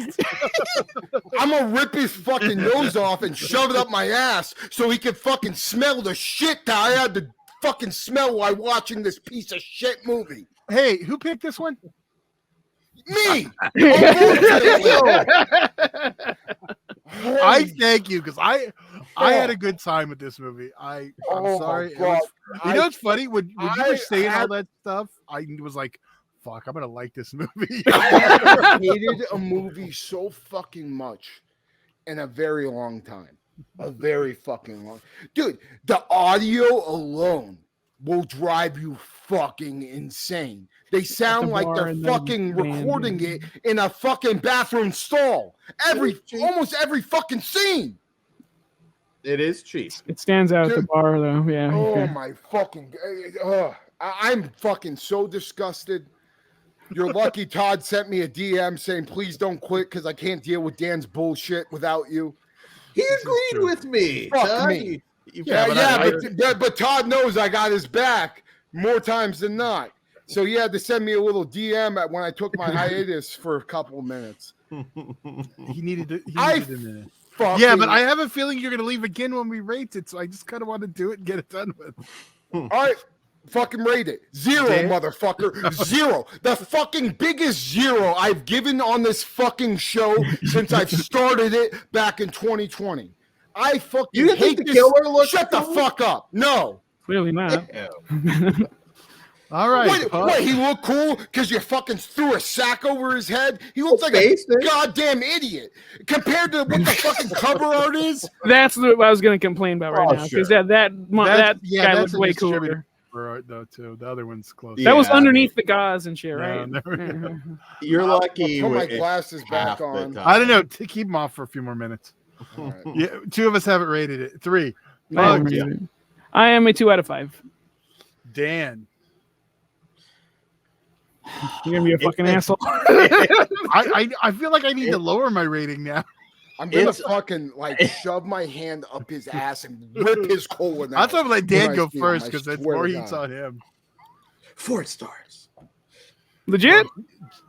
I'm gonna rip his fucking nose off and shove it up my ass so he can fucking smell the shit that I had to fucking smell while watching this piece of shit movie. Hey, who picked this one? Me! I thank you because I had a good time with this movie. I'm Oh, sorry. It God. was- you know what's funny? When you I were saying all had- that stuff, I was like, "Fuck, I'm gonna like this movie." I haven't hated a movie so fucking much in a very long time. A very fucking long. Dude, the audio alone will drive you fucking insane. They sound like bar they're and then fucking band, recording yeah. it in a fucking bathroom stall. Almost every fucking scene. It is cheap. It stands out at the Dude. bar, though. Yeah. Oh okay. my fucking! I'm fucking so disgusted. You're lucky Todd sent me a DM saying, "Please don't quit because I can't deal with Dan's bullshit without you." He agreed with me. Fuck Todd. me. Yeah, But Todd knows I got his back more times than not. So he had to send me a little DM when I took my hiatus for a couple of minutes. he needed to. I Needed a minute. Fucking, Yeah, but I have a feeling you're gonna leave again when we rate it, so I just kind of want to do it and get it done with. all right. Fucking rate it. 0, Dan? motherfucker. 0. The fucking biggest 0 I've given on this fucking show since I've started it back in 2020. I fucking You didn't hate think the this. killer looked Shut the cool? fuck up. No. Clearly not. Yeah. All right. What, he looked cool because you fucking threw a sack over his head? He looks like a Basic. goddamn idiot compared to what the fucking cover art is. That's what I was going to complain about right Oh, now because sure. that guy looked a way distributor cooler. art, though too. The other one's close. Yeah. That was underneath the gauze and shit, No, right? never- You're lucky. I'll put my with glasses half back the on. time. I don't know. Keep them off for a few more minutes. All right. Yeah, 2 of us haven't rated it. 3. I am, yeah. I am a 2 out of 5. Dan. You're gonna be a fucking asshole. I feel like I need to lower my rating now. I'm gonna It's- fucking like shove my hand up his ass and rip his colon out. I thought I'd let Dan when I go see him, first I because that's swear more to heats God. on him. 4 stars. Legit?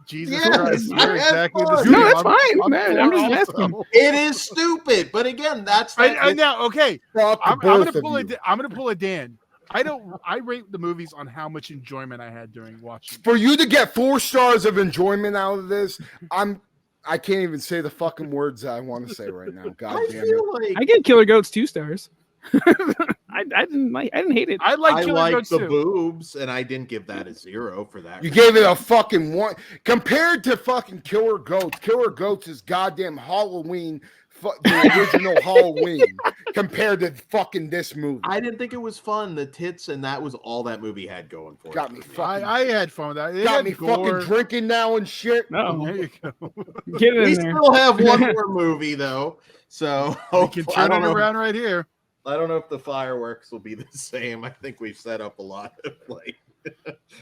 Jesus Yes, Christ, I you're had exactly the fun. same. No, that's fine, man. I'm just also. asking. It is stupid, but again, that's I know. Okay, Fuck I'm both gonna of pull you. it. I'm gonna pull a Dan. I rate the movies on how much enjoyment I had during watching. For you to get 4 stars of enjoyment out of this, I can't even say the fucking words I want to say right now. God I damn it. feel like I give Killer Goats 2 stars. I didn't hate it. I like I Killer like Goats the too. boobs, and I didn't give that a 0 for that. You gave it a fucking 1 compared to fucking Killer Goats. Killer Goats is goddamn Halloween, the original Halloween, compared to fucking this movie. I didn't think it was fun. The tits, and that was all that movie had going for Got it. me fucking. I had fun with that. It got had me gore. fucking drinking now and shit. No, There you go. get it We in there. still have one more movie though, so We can I turn don't it know. around right here. I don't know if the fireworks will be the same. I think we've set up a lot of like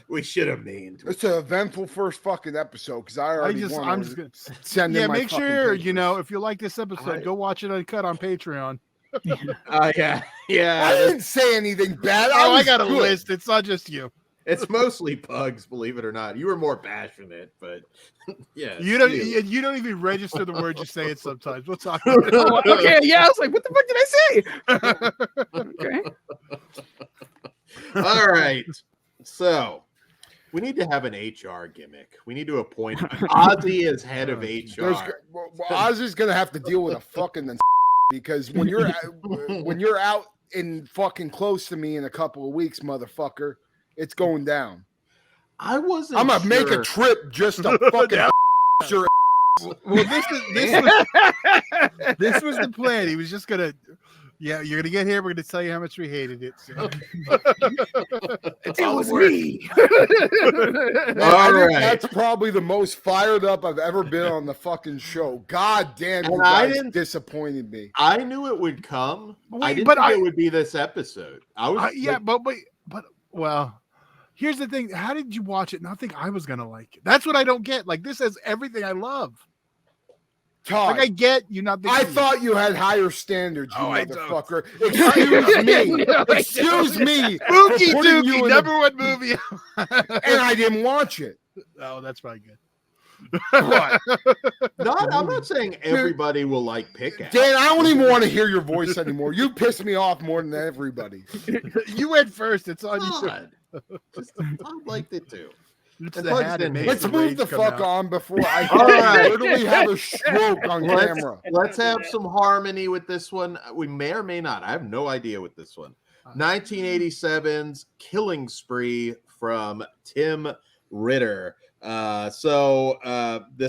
we should have named. It's an eventful first fucking episode because I'm just gonna. send in Yeah, my make fucking sure papers. you know if you like this episode, I- go watch it uncut on Patreon. Yeah, I didn't say anything bad. I was got a good. list. It's not just you. it's mostly pugs, believe it or not. You were more passionate, but yeah, You don't. You don't even register the words you say it sometimes. We'll talk. Oh, okay, yeah, I was like, what the fuck did I say? Okay. All right. So we need to have an HR gimmick. We need to appoint Ozzy as head of HR. Ozzy's gonna have to deal with a fucking because when you're out in fucking close to me in a couple of weeks, motherfucker. It's going down. I wasn't. I'm gonna make a sure. trip just to fucking your Well, this was the plan. He was just gonna, you're gonna get here. We're gonna tell you how much we hated it. So. It was me. All right. That's probably the most fired up I've ever been on the fucking show. God damn, you And I guys didn't- disappointed me. I knew it would come. Wait, I didn't but think I- it would be this episode. I was but well, here's the thing. How did you watch it and not think I was gonna like it? That's what I don't get. Like, this has everything I love. Todd, Like, I get you not thinking. I thought you had higher standards, you Oh, I don't. motherfucker. Excuse me. No, I Excuse me. Spooky for putting you Dookie, in number one movie. and I didn't watch it. Oh, that's probably good. What? I'm not saying everybody will like Pickaxe. Dan, I don't even want to hear your voice anymore. You piss me off more than everybody. You went first. It's on you. God. I liked it too. It's And the Bugs hat didn't that hate makes Let's the move rage the come fuck out. on before I All right. literally have a stroke on camera. Let's have some harmony with this one. We may or may not. I have no idea with this one. 1987's Killing Spree from Tim Ritter. This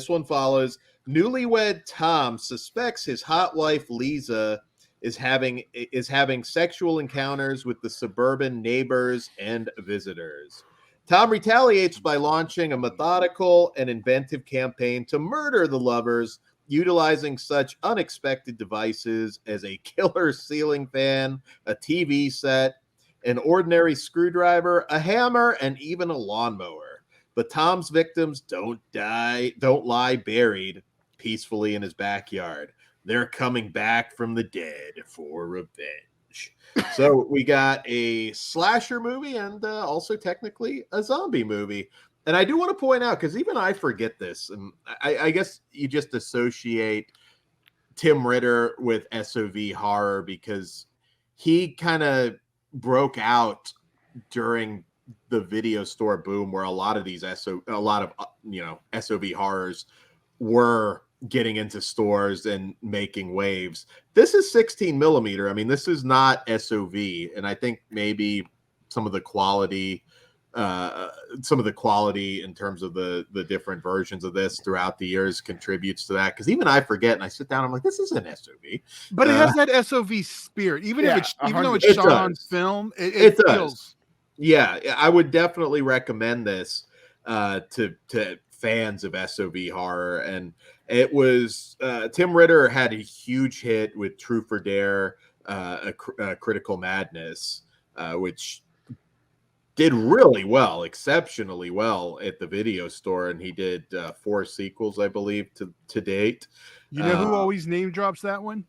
one follows newlywed Tom suspects his hot wife Lisa is having sexual encounters with the suburban neighbors and visitors. Tom retaliates by launching a methodical and inventive campaign to murder the lovers, utilizing such unexpected devices as a killer ceiling fan, a TV set, an ordinary screwdriver, a hammer, and even a lawnmower. But Tom's victims don't lie buried peacefully in his backyard. They're coming back from the dead for revenge. So we got a slasher movie and also technically a zombie movie. And I do want to point out, because even I forget this, and I guess you just associate Tim Ritter with SOV horror because he kind of broke out during the video store boom where a lot of SOV horrors were getting into stores and making waves. This is 16 millimeter. I mean, this is not SOV, and I think maybe some of the quality in terms of the different versions of this throughout the years contributes to that. Because even I forget, and I sit down, I'm like, this is an SOV, but it has that SOV spirit. Even though it's It shot on does. film, it does. feels. Yeah, I would definitely recommend this to fans of SOV horror. And it was Tim Ritter had a huge hit with True for Dare, Critical Madness, which did really well, exceptionally well at the video store, and he did 4 sequels, I believe, to date. You know who always name drops that one?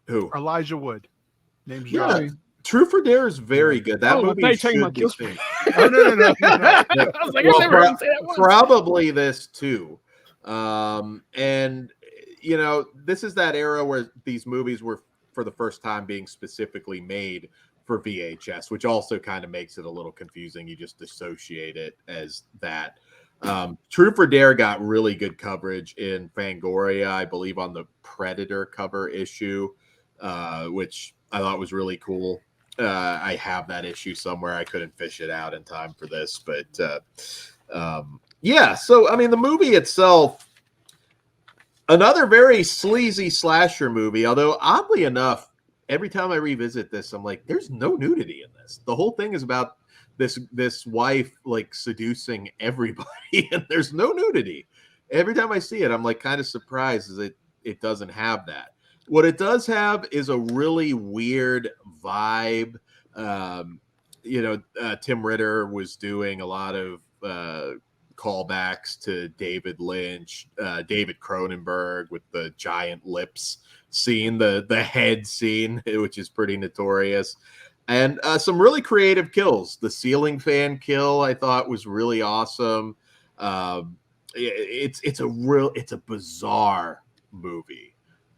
Who? Elijah Wood. Names Yeah. drop. True for Dare is very good. That Oh, I movie thought you were talking should about be Kill seen. Oh, no. I was like, Well, I never heard him say that once. Probably this too. And you know, this is that era where these movies were for the first time being specifically made for VHS, which also kind of makes it a little confusing. You just associate it as that. True for Dare got really good coverage in Fangoria, I believe, on the Predator cover issue, which I thought was really cool. I have that issue somewhere. I couldn't fish it out in time for this, but yeah. So I mean, the movie itself, another very sleazy slasher movie. Although oddly enough, every time I revisit this, I'm like, there's no nudity in this. The whole thing is about this wife like seducing everybody, and there's no nudity. Every time I see it, I'm like kind of surprised that it doesn't have that. What it does have is a really weird vibe. Tim Ritter was doing a lot of callbacks to David Lynch, David Cronenberg with the giant lips scene, the head scene, which is pretty notorious, and some really creative kills. The ceiling fan kill I thought was really awesome. It's a bizarre movie.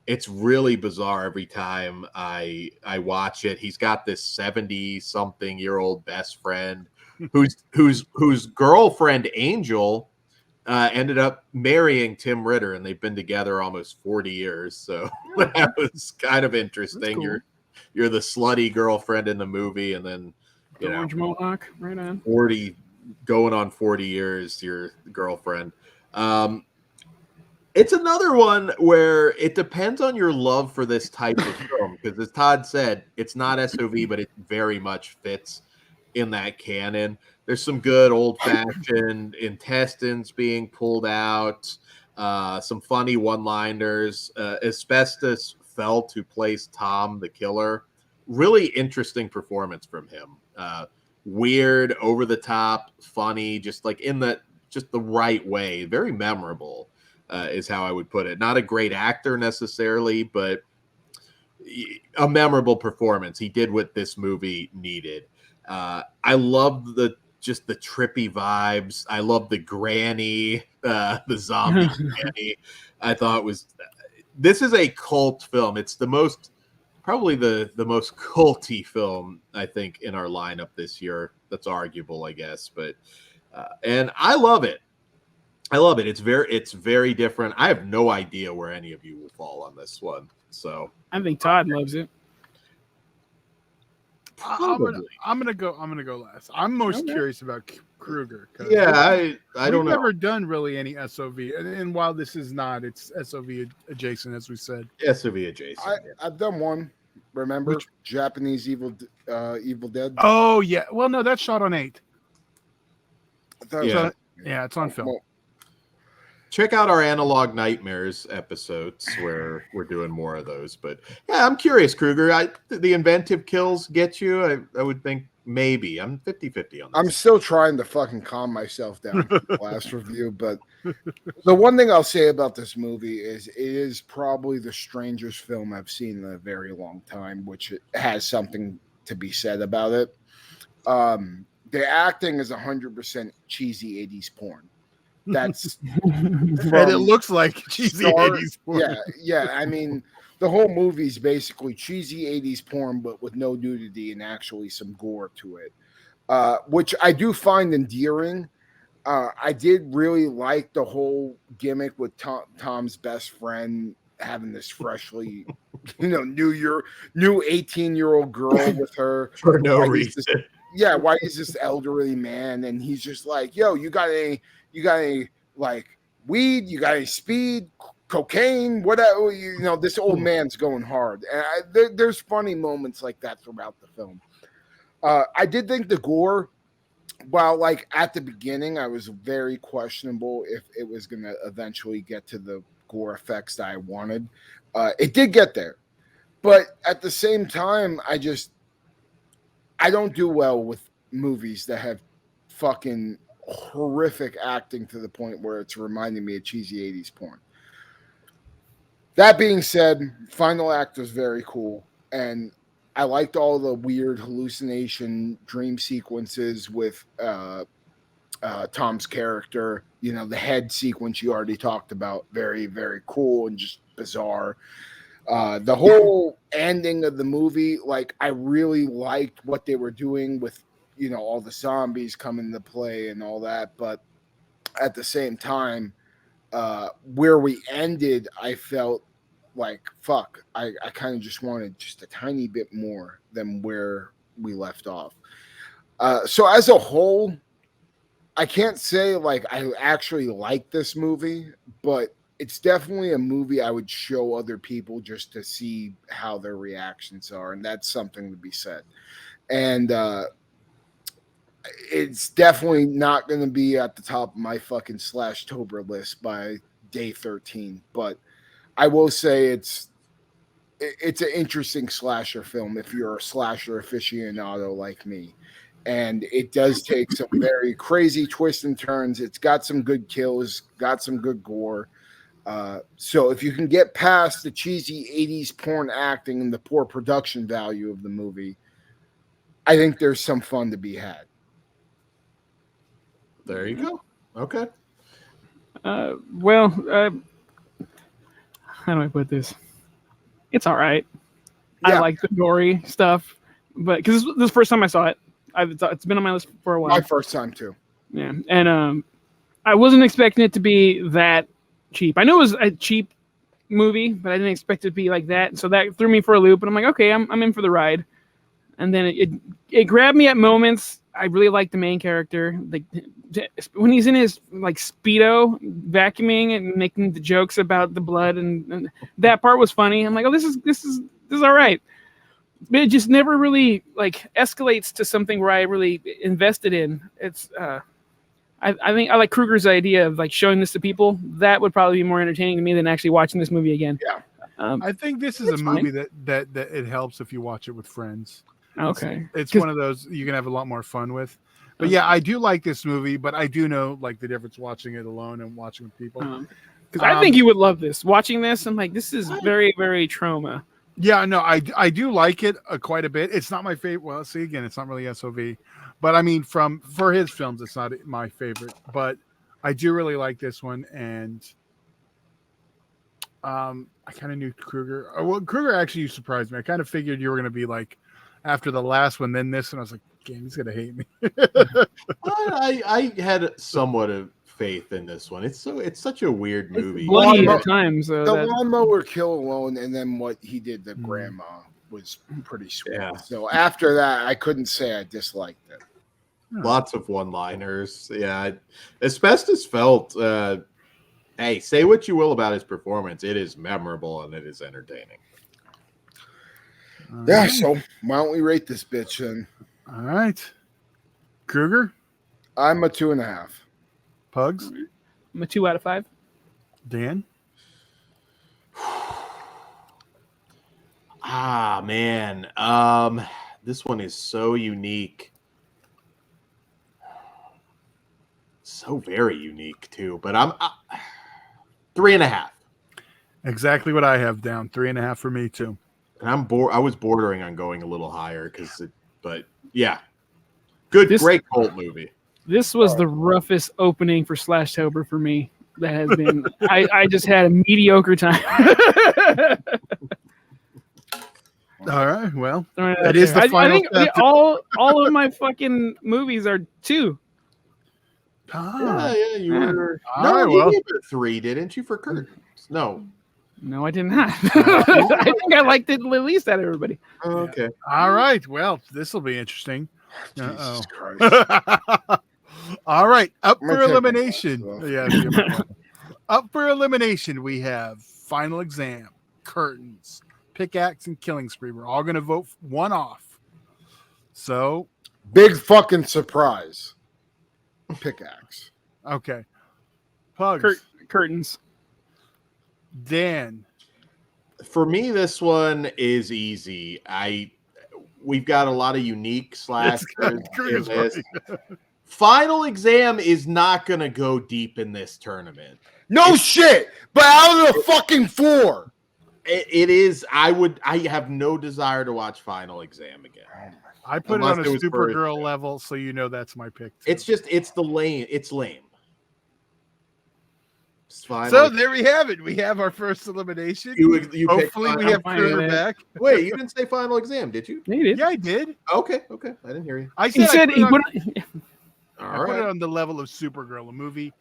It's really bizarre every time I watch it. He's got this 70-something-year-old best friend whose girlfriend Angel ended up marrying Tim Ritter, and they've been together almost 40 years. So that was kind of interesting. Cool. you're the slutty girlfriend in the movie, and then The orange mohawk, right on. 40 going on 40 years, your girlfriend. It's another one where it depends on your love for this type of film, because as Todd said, it's not SOV, but it very much fits in that canon. There's some good old-fashioned intestines being pulled out, some funny one-liners. Asbestos Felt, who plays Tom the killer, really interesting performance from him. Weird, over the top, funny, just like the right way. Very memorable, is how I would put it. Not a great actor necessarily, but a memorable performance. He did what this movie needed. I love the trippy vibes. I love the granny, the zombie granny. I thought this is a cult film. It's probably the most culty film, I think, in our lineup this year. That's arguable, I guess, but and I love it. It's very different. I have no idea where any of you will fall on this one. So I think Todd loves it. probably. I'm gonna go last. I'm most curious about Kruger. Yeah, I don't know. We've never done really any SOV, and while this is not, it's SOV adjacent, as we said. SOV adjacent. I've done one. Remember Japanese Evil Dead? Oh yeah. Well, no, that's shot on 8. Yeah. Yeah, it's on film. Well, Check out our Analog Nightmares episodes where we're doing more of those. But yeah, I'm curious, Kruger. The inventive kills get you. I would think maybe. I'm 50-50 on this. I'm still trying to fucking calm myself down for the last review, but the one thing I'll say about this movie is it is probably the strangest film I've seen in a very long time, which has something to be said about it. The acting is 100% cheesy 80s porn. That's And it looks like cheesy 80s porn. Yeah. I mean, the whole movie's basically cheesy 80s porn, but with no nudity and actually some gore to it, which I do find endearing. I did really like the whole gimmick with Tom's best friend having this freshly, new 18-year-old girl with her for no reason. Why is this elderly man? And he's just like, yo, you got any like weed? You got any speed, cocaine, whatever? This old man's going hard. And there's funny moments like that throughout the film. I did think the gore, while like at the beginning, I was very questionable if it was going to eventually get to the gore effects that I wanted. It did get there. But at the same time, I don't do well with movies that have fucking horrific acting to the point where it's reminding me of cheesy 80s porn. That being said, final act was very cool, and I liked all the weird hallucination dream sequences with Tom's character. The head sequence you already talked about, very, very cool and just bizarre. The whole ending of the movie, like, I really liked what they were doing with all the zombies come into play and all that. But at the same time, where we ended, I felt like, fuck, I kind of just wanted just a tiny bit more than where we left off. So as a whole, I can't say like I actually like this movie, but it's definitely a movie I would show other people just to see how their reactions are. And that's something to be said. And, it's definitely not going to be at the top of my fucking Slashtober list by day 13, but I will say it's an interesting slasher film if you're a slasher aficionado like me. And it does take some very crazy twists and turns. It's got some good kills, got some good gore. So if you can get past the cheesy 80s porn acting and the poor production value of the movie, I think there's some fun to be had. There you go. Okay. How do I put this? It's all right. Yeah. I like the gory stuff, but because this is the first time I saw it, it's been on my list for a while. My first time too. Yeah, and I wasn't expecting it to be that cheap. I know it was cheap movie, but I didn't expect it to be like that. So that threw me for a loop, and I'm like, okay, I'm in for the ride. And then it grabbed me at moments. I really like the main character, like when he's in his like Speedo vacuuming and making the jokes about the blood, and that part was funny. I'm like, oh, this is all right. But it just never really like escalates to something where I really invested in. It's I think I like Kruger's idea of like showing this to people. That would probably be more entertaining to me than actually watching this movie again. Yeah. I think this is a movie that it helps if you watch it with friends. Okay. It's one of those you can have a lot more fun with. But yeah, I do like this movie, but I do know like the difference watching it alone and watching with people. Because I think you would love this. Watching this, I'm like, this is very, very trauma. Yeah, no, I do like it quite a bit. It's not my favorite. Well, see, again, it's not really SOV. But I mean, for his films, it's not my favorite. But I do really like this one. And I kind of knew Kruger. Well, Kruger actually surprised me. I kind of figured you were going to be like, after the last one, then this, and I was like, "Damn, he's gonna hate me." I had somewhat of faith in this one. It's such a weird movie. It's bloody at times. The lawnmower kill alone, and then what he did to grandma was pretty sweet. Yeah. So after that, I couldn't say I disliked it. Lots of one-liners. Yeah, Asbestos felt. Hey, say what you will about his performance. It is memorable and it is entertaining. Yeah, so why don't we rate this bitch then? All right. Kruger? I'm a 2.5. Pugs? I'm a 2 out of 5. Dan? Man. This one is so unique. So very unique, too. But I'm 3.5. Exactly what I have down. 3.5 for me, too. And I was bordering on going a little higher but yeah, great cult movie. This was the roughest opening for Slashtober for me. That has been. I just had a mediocre time. All right, well, that is the final. I think all of my fucking movies are 2. Ah. Yeah, you were. All No, right, you well. gave it 3, didn't you, for Curtains? No. No, I did not. I think I liked it at least out of everybody. Oh, okay. All right, well, this will be interesting. Jesus Christ. All right, up I'm for gonna take elimination. my glasses Yeah, up for elimination, we have Final Exam, Curtains, Pickaxe, and Killing Spree. We're all going to vote one off. So, Big fucking surprise. Pickaxe. okay. Pugs. Curtains. Dan. For me, this one is easy. We've got a lot of unique slashers in this. Final Exam is not going to go deep in this tournament. No shit, but out of the fucking 4. It is. I have no desire to watch Final Exam again. I put Unless it on it a was Supergirl level, so you know that's my pick. Too. It's lame. It's lame. So there we have it. We have our first elimination. Hopefully we have Kruger back. Wait, you didn't say Final Exam, did you? Yeah, you did. Yeah, I did. Okay. I didn't hear you. I He said he put. All I put right. it on the level of Supergirl, a movie.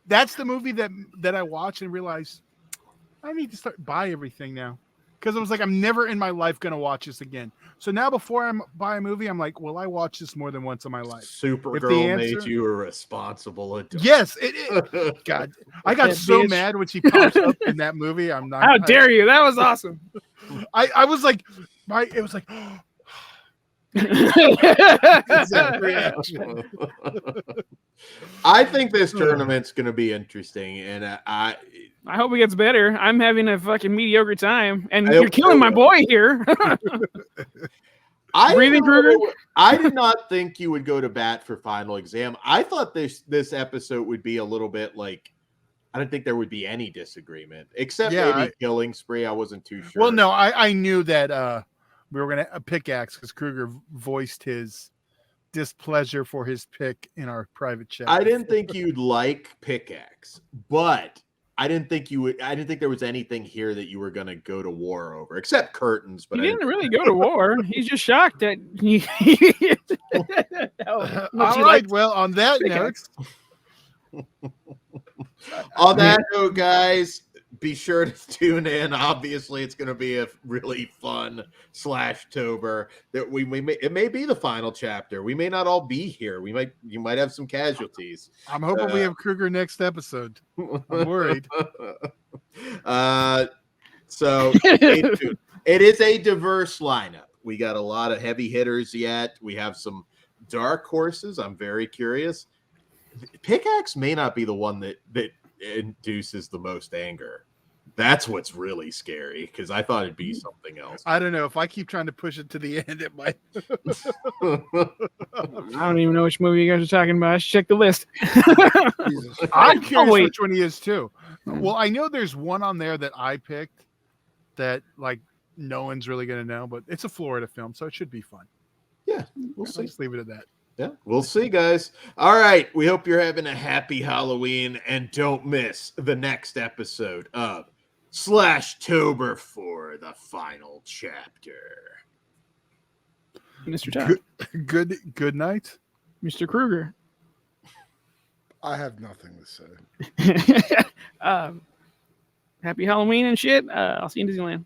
That's the movie that I watched and realized I need to buy everything now. Because I was like, I'm never in my life going to watch this again. So now before I buy a movie, I'm like, will I watch this more than once in my life? Supergirl made you a responsible adult. Yes. God, I got so mad when she pops up in that movie. I'm not. How dare you? That was awesome. I was like, it was like, I think this tournament's going to be interesting, and I hope it gets better. I'm having a fucking mediocre time, and I you're hope killing so. my boy here. Breathing, Kruger? I did not think you would go to bat for Final Exam. I thought this episode would be a little bit like, I didn't think there would be any disagreement, except maybe Killing Spree. I wasn't too sure. Well, no, I knew that we were going to Pickaxe because Kruger voiced his displeasure for his pick in our private chat. I didn't think you'd like Pickaxe, but I didn't think you would. I didn't think there was anything here that you were going to go to war over, except Curtains. But he didn't really go to war. He's just shocked that. All right. Well, on that note, on that note, guys, be sure to tune in. Obviously, it's going to be a really fun Slashtober. That it may be the final chapter. We may not all be here. You might have some casualties. I'm hoping we have Kruger next episode. I'm worried. So stay tuned. It is a diverse lineup. We got a lot of heavy hitters yet. We have some dark horses. I'm very curious. Pickaxe may not be the one that induces the most anger. That's what's really scary, because I thought it'd be something else. I don't know. If I keep trying to push it to the end, it might. I don't even know which movie you guys are talking about. I should check the list. I'm curious which one he is too. Well, I know there's one on there that I picked that like no one's really going to know, but it's a Florida film, so it should be fun. Yeah, we'll see. Let's leave it at that. Yeah, we'll see, guys. All right, we hope you're having a happy Halloween, and don't miss the next episode of Slashtober for the final chapter. Mr. Todd. Good night, Mr. Kruger. I have nothing to say. Happy Halloween and shit. I'll see you in Disneyland.